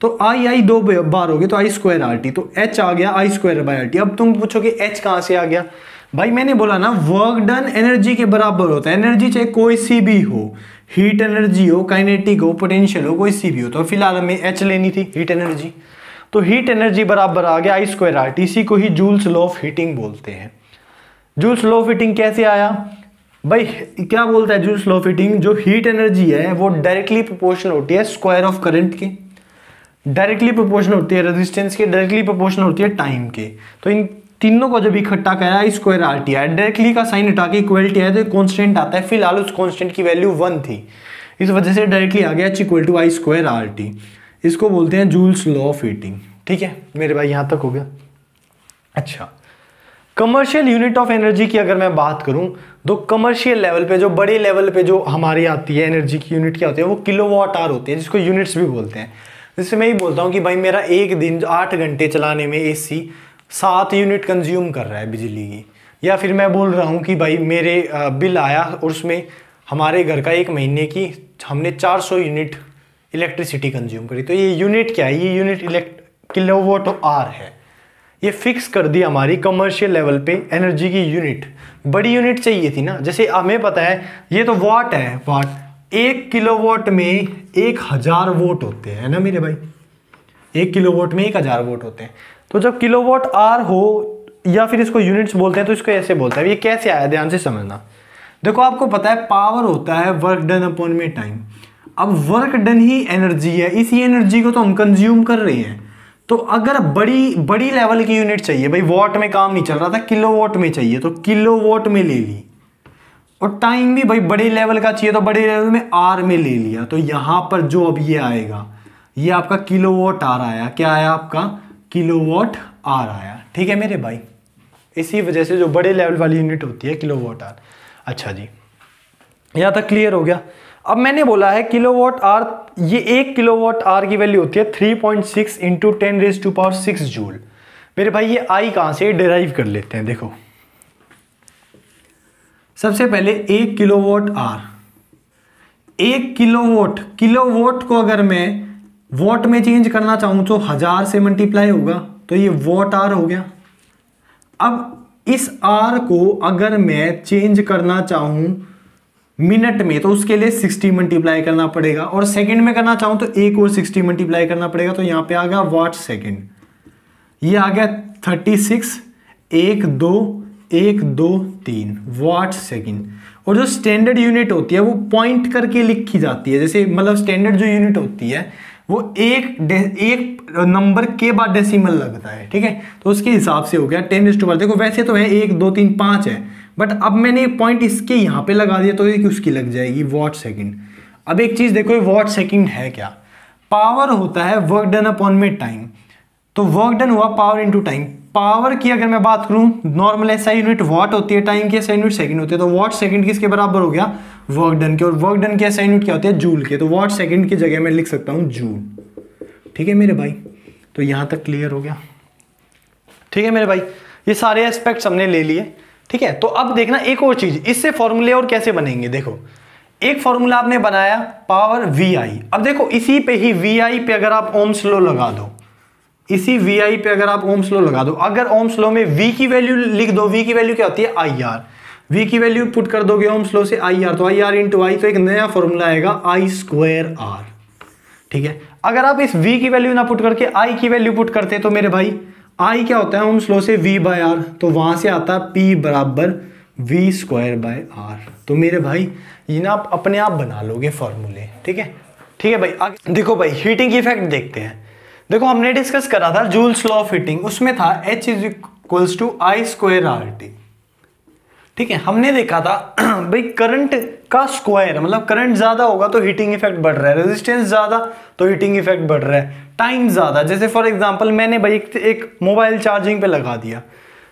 तो आई 2 बार हो गए, तो आई स्क्वायर आर टी, तो h आ गया आई स्क्वायर बाय आर टी। अब तुम पूछोगे h कहां से आ गया? भाई मैंने बोला ना, वर्क डन एनर्जी के बराबर होता है। एनर्जी चाहे कोई सी भी हो, हीट एनर्जी हो, काइनेटिक हो, पोटेंशियल हो, कोई सी भी हो, तो फिलहाल हमें h लेनी थी, हीट एनर्जी। तो हीट एनर्जी बराबर आ गया आई स्क्वायर आर टी। इसी को ही जूल्स लॉ ऑफ हीटिंग बोलते हैं। जूल्स लॉ ऑफ हीटिंग कैसे आया भाई? क्या बोलता है जूल्स लॉ ऑफ हीटिंग? जो हीट एनर्जी है वो डायरेक्टली प्रोपोर्शनल होती है स्क्वायर ऑफ करंट के, डायरेक्टली प्रोपोर्शनल होती है रेजिस्टेंस के, डायरेक्टली प्रोपोर्शनल होती है टाइम के। तो इन तीनों को जब इकट्ठा करा आई स्क्वायर आर टी आया, डायरेक्टली का साइन हटा के इक्वलिटी है, तो कांस्टेंट आता है। फिलहाल उस कांस्टेंट की वैल्यू 1 थी, इस वजह से डायरेक्टली आ गया h equal to I square R T. इसको बोलते हैं जूल्स लॉ ऑफ हीटिंग। ठीक है मेरे भाई, यहां तक हो गया। अच्छा, कमर्शियल यूनिट ऑफ एनर्जी की अगर मैं बात करूं, तो कमर्शियल लेवल पे, जो बड़े लेवल पे जो हमारी आती है एनर्जी की यूनिट क्या होती है? वो किलोवाट आवर होती है, जिसको यूनिट्स भी बोलते हैं। जैसे मैं ही बोलता हूं कि भाई मेरा एक दिन 8 घंटे चलाने में एसी 7 यूनिट कंज्यूम कर रहा है बिजली की, या फिर मैं बोल रहा हूं कि भाई मेरे बिल आया और उसमें हमारे घर का एक महीने की हमने 400 यूनिट इलेक्ट्रिसिटी कंज्यूम करी। तो ये यूनिट क्या है? ये यूनिट किलोवाट आवर है। ये फिक्स कर दी हमारी कमर्शियल लेवल पे एनर्जी की यूनिट। बड़ी यूनिट चाहिए थी ना, जैसे हमें पता है ये तो वाट है, वाट 1 किलोवाट में 1000 वोट होते हैं ना मेरे भाई, 1 किलोवाट में 1000 वोट होते हैं। तो जब किलोवाट आवर हो या फिर इसको यूनिट्स बोलते हैं, तो इसको ऐसे बोलते हैं। ये कैसे आया ध्यान से समझना। देखो आपको पता है पावर होता है वर्क डन अपॉन में टाइम। अब वर्क डन ही एनर्जी है, इसी एनर्जी को तो हम कंज्यूम कर रहे हैं। तो अगर बड़ी लेवल की यूनिट चाहिए, भाई वॉट में काम नहीं चल रहा था, किलोवाट में चाहिए, तो किलोवाट में ले ली। और टाइम भी भाई बड़े लेवल का चाहिए, तो बड़े लेवल में आर में ले लिया। तो यहां पर जो अब ये आएगा, ये आपका किलोवाट आर आया। क्या आया आपका? किलोवाट आर आया। ठीक है मेरे भाई, इसी वजह से जो बड़े लेवल वाली यूनिट होती है किलोवाट आर। अच्छा जी, यहां तक क्लियर हो गया। अब मैंने बोला है किलोवाट आर, ये 1 किलोवाट आर की वैल्यू होती है 3.6 इंटू 10⁶ जूल। मेरे भाई ये आई कहां से डिराइव कर लेते हैं। देखो सबसे पहले 1 किलोवाट आर, 1 किलोवाट को अगर मैं वॉट में चेंज करना चाहूं तो 1000 से मल्टीप्लाई होगा, तो ये वॉट आर हो गया। अब इस आर को अगर मैं चेंज करना चाहूं मिनट में, तो उसके लिए 60 मल्टीप्लाई करना पड़ेगा, और सेकंड में करना चाहूं तो एक और 60 मल्टीप्लाई करना पड़ेगा। तो यहां पे आ गया वाट सेकंड, ये आ गया 36, 1 2 3 वाट सेकंड। और जो स्टैंडर्ड यूनिट होती है वो पॉइंट करके लिखी जाती है। जैसे मतलब स्टैंडर्ड जो यूनिट होती है वो एक नंबर के बाद डेसिमल लगता है। ठीक है, तो उसके हिसाब से हो गया 10⁻। देखो वैसे तो है 1 2 3 5 है, बट अब मैंने पॉइंट इसके यहां पे लगा दिया, तो एक उसकी लग जाएगी वाट सेकंड। अब एक चीज देखो, वाट सेकंड है क्या? पावर होता है वर्क डन अपॉन में टाइम। तो वर्क डन हुआ पावर इनटू टाइम। पावर की अगर मैं बात करूं, नॉर्मल एसआई यूनिट वाट होती है, टाइम की एसआई यूनिट सेकंड होती है। तो वाट सेकंड किसके बराबर हो गया? वर्क डन के। और वर्क डन की एसआई यूनिट क्या होती है? जूल के। तो वाट सेकंड की जगह मैं लिख सकता हूं जूल। ठीक है मेरे भाई, तो यहां तक क्लियर हो गया। ठीक है मेरे भाई, ये सारे एस्पेक्ट्स हमने ले लिए। ठीक है, तो अब देखना एक और चीज, इससे फॉर्मूले और कैसे बनेंगे। देखो एक फॉर्मूला आपने बनाया पावर वी आई। अब देखो इसी पे ही वी आई पे अगर आप ओम्स लॉ लगा दो, इसी वी आई पे अगर आप ओम्स लॉ लगा दो, अगर ओम्स लॉ में वी की वैल्यू लिख दो, वी की वैल्यू क्या होती है आई आर, वी की वैल्यू पुट कर दोगे ओम्स लॉ से आई आर, तो आई आर इंटू आई, तो एक नया फॉर्मूला आएगा आई स्क्वायर आर। ठीक है, अगर आप इस v की वैल्यू ना पुट करके i की वैल्यू पुट करते तो मेरे भाई i क्या होता है ओम्स लॉ से v बाय आर, तो वहां से आता है p बराबर v स्क्वायर बाय आर। तो मेरे भाई ये ना आप अपने आप बना लोगे फॉर्मूले। ठीक है, ठीक है भाई। आगे देखो भाई हीटिंग इफेक्ट देखते हैं। देखो हमने डिस्कस करा था जूल्स लॉ ऑफ हीटिंग, उसमें था H is equals to I square R T. ठीक है, हमने देखा था भाई करंट का स्क्वायर, मतलब करंट ज्यादा होगा तो हीटिंग इफेक्ट बढ़ रहा है, रेजिस्टेंस ज्यादा तो हीटिंग इफेक्ट बढ़ रहा है, टाइम ज्यादा, जैसे फॉर एग्जांपल मैंने भाई एक मोबाइल चार्जिंग पे लगा दिया,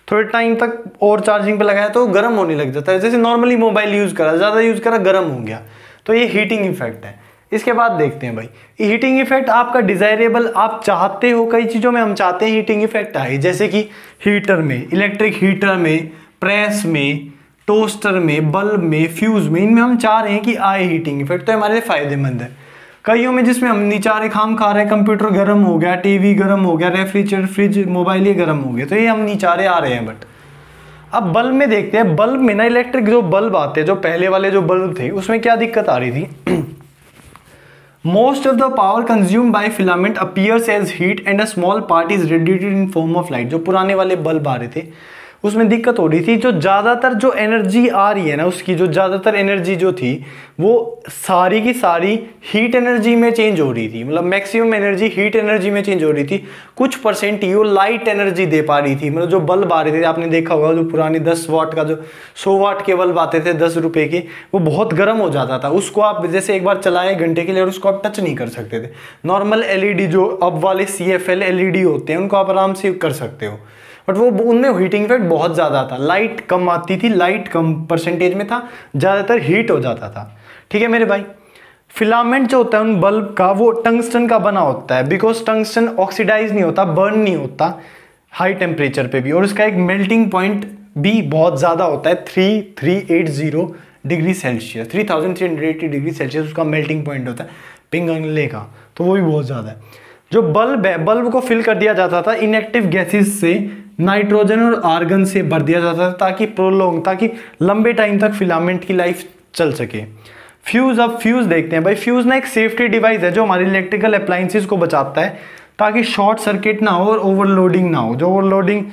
थोड़े टाइम तक और चार्जिंग पे लगाया तो गर्म होने लग जाता है, जैसे नॉर्मली मोबाइल यूज करा, ज्यादा यूज करा गर्म हो गया, तो ये हीटिंग इफेक्ट है। इसके बाद देखते हैं भाई हीटिंग इफेक्ट आपका डिजायरेबल, आप चाहते हो, कई चीजों में हम चाहते हैं हीटिंग इफेक्ट आए, जैसे कि हीटर में, इलेक्ट्रिक हीटर में, प्रेस में, टोस्टर में, बल्ब में, फ्यूज में, इनमें हम चाह रहे हैं कि आए हीटिंग इफेक्ट, तो हमारे लिए फायदेमंद है। कईयों में जिसमें हम निचारे खाम खा रहे हैं, कंप्यूटर गर्म हो गया, टीवी गर्म हो गया, रेफ्रिजरेटर, फ्रिज, मोबाइल ये गर्म हो गया, तो ये हम निचारे आ रहे हैं। बट अब बल्ब में देखते हैं, बल्ब में ना इलेक्ट्रिक जो बल्ब आते हैं, जो पहले वाले जो बल्ब थे उसमें क्या दिक्कत आ रही थी, most of the power consume by filament appears as heat and a small part is radiated in form of light. जो पुराने वाले बल्ब आ रहे थे उसमें दिक्कत हो रही थी, जो ज़्यादातर जो एनर्जी आ रही है ना, उसकी जो ज़्यादातर एनर्जी जो थी वो सारी की सारी हीट एनर्जी में चेंज हो रही थी, मतलब मैक्सिमम एनर्जी हीट एनर्जी में चेंज हो रही थी, कुछ परसेंट ही वो लाइट एनर्जी दे पा रही थी। मतलब जो बल्ब आ रहे थे, आपने देखा होगा जो पुराने 10 वाट का, जो 100 वाट के बल्ब आते थे 10 रुपए के, वो बहुत गर्म हो जाता था, उसको आप जैसे एक बार चलाए घंटे के लिए और उसको आप टच नहीं कर सकते थे। नॉर्मल एलईडी जो अब वाले CFL एलईडी होते हैं उनको आप आराम से कर सकते हो, बट वो उनमें हीटिंग इफेक्ट बहुत ज़्यादा था, लाइट कम आती थी, लाइट कम परसेंटेज में था, ज़्यादातर हीट हो जाता था। ठीक है मेरे भाई, फिलामेंट जो होता है उन बल्ब का वो टंगस्टन का बना होता है, बिकॉज टंगस्टन ऑक्सीडाइज नहीं होता, बर्न नहीं होता हाई टेम्परेचर पे भी, और उसका एक मेल्टिंग पॉइंट भी बहुत ज़्यादा होता है, 3380 डिग्री सेल्सियस, 3380 डिग्री सेल्सियस उसका मेल्टिंग पॉइंट होता है पिघलने का, तो वो भी बहुत ज़्यादा है। जो बल्ब है, बल्ब को फिल कर दिया जाता था इनएक्टिव गैसेस से, नाइट्रोजन और आर्गन से भर दिया जाता था, ताकि लंबे टाइम तक फिलामेंट की लाइफ चल सके। फ्यूज, अब फ्यूज देखते हैं भाई। फ्यूज ना एक सेफ्टी डिवाइस है जो हमारे इलेक्ट्रिकल अप्लायंसेस को बचाता है, ताकि शॉर्ट सर्किट ना हो और ओवरलोडिंग ना हो। जो ओवरलोडिंग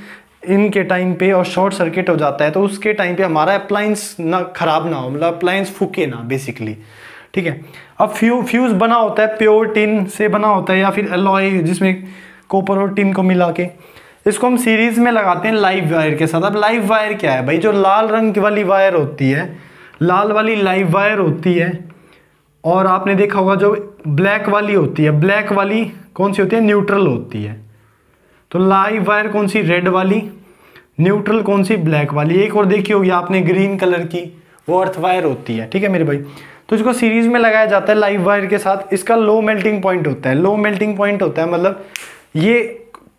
इनके टाइम पे और शॉर्ट सर्किट हो जाता है तो उसके टाइम पे हमारा अप्लायंस ना खराब ना हो, मतलब अप्लायंस फूके ना बेसिकली। ठीक है, अब फ्यूज बना होता है प्योर टिन से बना होता है, या फिर अलॉय जिसमें कॉपर और टिन को मिला के, इसको हम सीरीज में लगाते हैं लाइव वायर के साथ। अब लाइव वायर क्या है भाई, जो लाल रंग वाली वायर होती है, लाल वाली लाइव वायर होती है, और आपने देखा होगा जो ब्लैक वाली होती है, ब्लैक वाली कौन सी होती है, न्यूट्रल होती है। तो लाइव वायर कौन सी, रेड वाली, न्यूट्रल कौन सी, ब्लैक वाली। एक और देखी होगी आपने ग्रीन कलर की, वो अर्थ वायर होती है। ठीक है मेरे भाई, तो इसको सीरीज में लगाया जाता है लाइव वायर के साथ। इसका लो मेल्टिंग पॉइंट होता है, लो मेल्टिंग पॉइंट होता है मतलब ये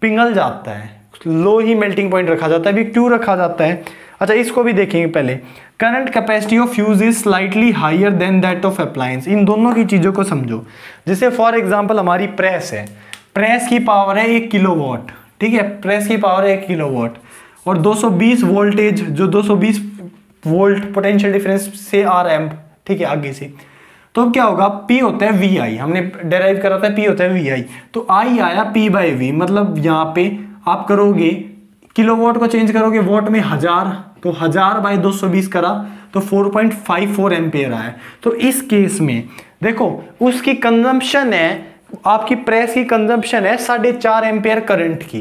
पिघल जाता है, लो ही मेल्टिंग पॉइंट रखा जाता है। अभी क्यों रखा जाता है, अच्छा इसको भी देखेंगे पहले। Current capacity of fuse is slightly higher than that of appliance. इन दोनों की चीज़ों को समझो। जैसे फॉर एग्जांपल हमारी प्रेस है, प्रेस की पावर है 1 किलोवाट, ठीक है, प्रेस की पावर है 1 किलोवाट, और 220 वोल्टेज, जो 220 वोल्ट पोटेंशियल डिफरेंस से आ रहा है, ठीक है, आगे से, तो अब क्या होगा, P होता है VI, हमने डेराइव करा था, P होता है VI, तो I आया P/V, मतलब यहाँ पे आप करोगे किलोवाट को चेंज करोगे वॉट में 1000, तो 1000/220 करा तो 4.54 एम्पियर आया। तो इस केस में देखो उसकी कंजम्पशन है, आपकी प्रेस की कंजम्पशन है 4.5 एम्पियर करंट की,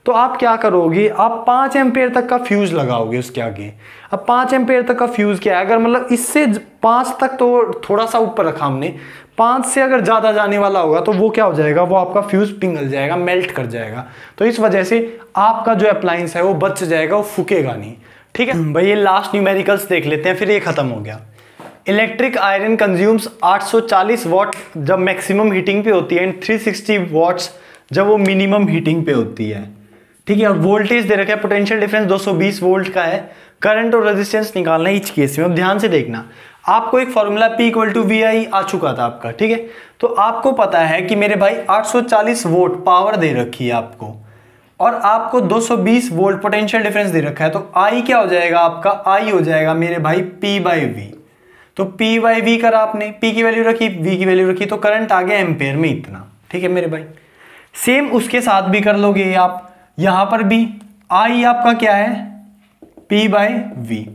तो आप क्या करोगे, आप 5 एम्पियर तक का फ्यूज लगाओगे उसके आगे। अब 5 एम्पियर तक का फ्यूज क्या है, अगर मतलब इससे 5 तक तो थोड़ा सा ऊपर रखा हमने, 5 से अगर ज़्यादा जाने वाला होगा तो वो क्या हो जाएगा, वो आपका फ्यूज पिघल जाएगा, मेल्ट कर जाएगा। तो इस वजह से आपका जो अप्लायंस है वो बच जाएगा, वो फूकेगा नहीं। ठीक है भाई, ये लास्ट न्यूमेरिकल्स देख लेते हैं, फिर ये खत्म हो गया। इलेक्ट्रिक आयरन कंज्यूम्स 840 वाट जब मैक्सिमम हीटिंग पे होती है, एंड 360 वाट्स जब वो मिनिमम हीटिंग पे होती है। ठीक है, और वोल्टेज दे रखा है, पोटेंशियल डिफरेंस 220 वोल्ट का है, करंट और रेजिस्टेंस निकालना है ईच केस में। अब ध्यान से देखना, आपको एक formula P equal to V I आ चुका था आपका, ठीक है। तो आपको पता है कि मेरे भाई 840 वोल्ट पावर दे रखी है आपको, और आपको 220 वोल्ट पोटेंशियल डिफरेंस दे रखा है। तो आई क्या हो जाएगा आपका, आई हो जाएगा मेरे भाई P बाई वी। तो P बाई वी करा आपने, P की वैल्यू रखी, V की वैल्यू रखी, तो करंट आ गया एम्पेयर में इतना, ठीक है मेरे भाई। सेम उसके साथ भी कर लोगे आप, यहां पर भी आई आपका क्या है, P बाई वी।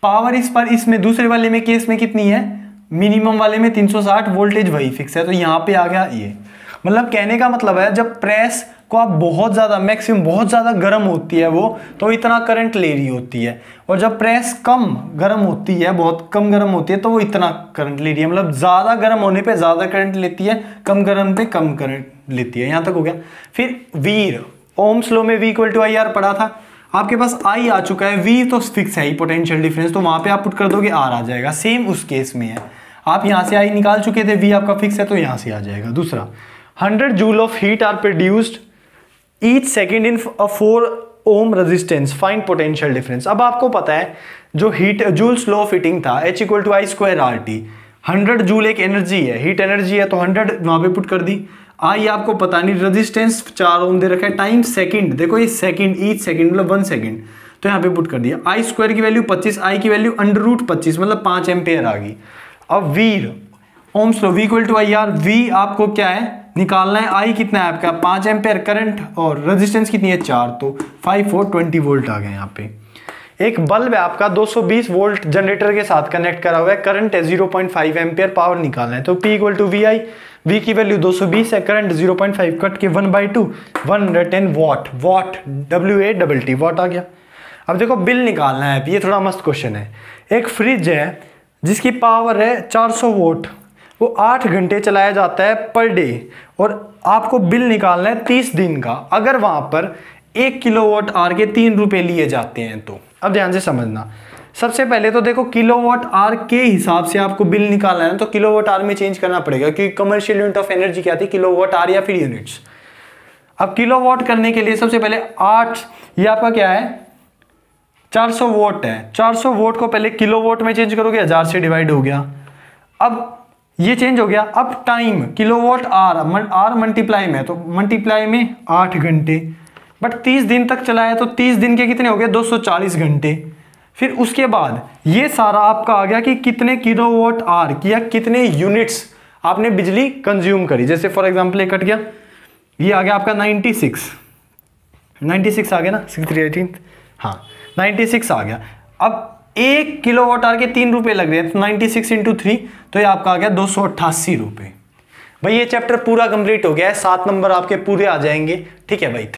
पावर इस पर, इसमें दूसरे वाले में केस में कितनी है, मिनिमम वाले में 360, वोल्टेज वही फिक्स है, तो यहां पे आ गया ये। मतलब कहने का मतलब है जब प्रेस को आप बहुत ज़्यादा, मैक्सिमम बहुत ज़्यादा गर्म होती है वो, तो इतना करंट ले रही होती है, और जब प्रेस कम गर्म होती है, बहुत कम गर्म होती है, तो वो इतना करंट ले रही है। मतलब ज़्यादा गर्म होने पे ज़्यादा करंट लेती है, कम गर्म पे कम करंट लेती है। यहाँ तक हो गया। फिर वीर, ओम्स लॉ में V equal to I R पढ़ा था, आपके पास आई आ चुका है, V तो फिक्स है ही पोटेंशियल डिफरेंस, तो वहाँ पे आप पुट कर दोगे R आ जाएगा। सेम उस केस में है, आप यहाँ से आई निकाल चुके थे, V आपका फिक्स है, तो यहाँ से आ जाएगा। दूसरा, 100 joule of heat are produced each second in a 4 ohm resistance, find potential difference. अब आपको पता है जो heat Joule's law of heating था, H equal to I square R T. 100 joule एक एनर्जी है, हीट एनर्जी है, तो 100 वहां पे पुट कर दी। आई आपको पता नहीं, रेजिस्टेंस 4 ओम दे रखा है, टाइम सेकंड, देखो ये सेकंड, ईच सेकंड मतलब 1 सेकंड, तो यहाँ पे पुट कर दिया। आई स्क्वायर की वैल्यू 25, आई की वैल्यू अंडर रूट 25 मतलब 5 एम्पेयर आ गई। अब वीर, Ohm's law, V equal to I R, V आपको क्या है निकालना है, आई कितना है आपका 5 एम्पेयर करंट, और रेजिस्टेंस कितनी है 4, तो 5 और 20 वोल्ट आ गए यहाँ पे। एक बल्ब है आपका 220 वोल्ट जनरेटर के साथ कनेक्ट करा हुआ है, करंट है 0.5 एम्पेयर, पावर निकालना है, तो P equal to V I, V की वैल्यू 220 है, करंट 0.5 कट के 1/2 110 वॉट, वॉट WATT वॉट आ गया। अब देखो बिल निकालना है, ये थोड़ा मस्त क्वेश्चन है। एक फ्रिज है जिसकी पावर है 400 वोट, वो 8 घंटे चलाया जाता है पर डे, और आपको बिल निकालना है 30 दिन का। अगर वहां पर 1 किलोवाट आवर के 3 रुपए लिए जाते हैं तो, अब ध्यान से समझना। सबसे पहले तो देखो किलोवाट आवर के हिसाब से आपको बिल निकालना है, तो किलोवाट आवर में चेंज करना पड़ेगा, क्योंकि कमर्शियल यूनिट ऑफ एनर्जी क्या थी, किलोवाट आवर या फिर यूनिट्स। अब किलोवाट करने के लिए सबसे पहले 8, ये आपका क्या है 400 वोट है, 400 वोट को पहले किलोवाट में चेंज करोगे, 1000 से डिवाइड हो गया। अब ये चेंज हो गया। अब टाइम किलोवाट आर मल्टीप्लाई में, तो मल्टीप्लाई में 8 घंटे, बट 30 दिन तक चलाया, तो 30 दिन के कितने हो गए 240 घंटे। फिर उसके बाद ये सारा आपका आ गया कि कितने किलोवाट आर या कितने यूनिट्स आपने बिजली कंज्यूम करी। जैसे फॉर एग्जांपल ये कट गया, ये आ गया आपका 96 आ गया ना, 6318, हाँ 96 आ गया। अब 1 किलोवाट आवर के 3 रुपए लग रहे हैं, तो 96 इंटू 3, तो ये आपका आ गया 288 रुपए। भाई ये चैप्टर पूरा कंप्लीट हो गया है, 7 नंबर आपके पूरे आ जाएंगे, ठीक है भाई।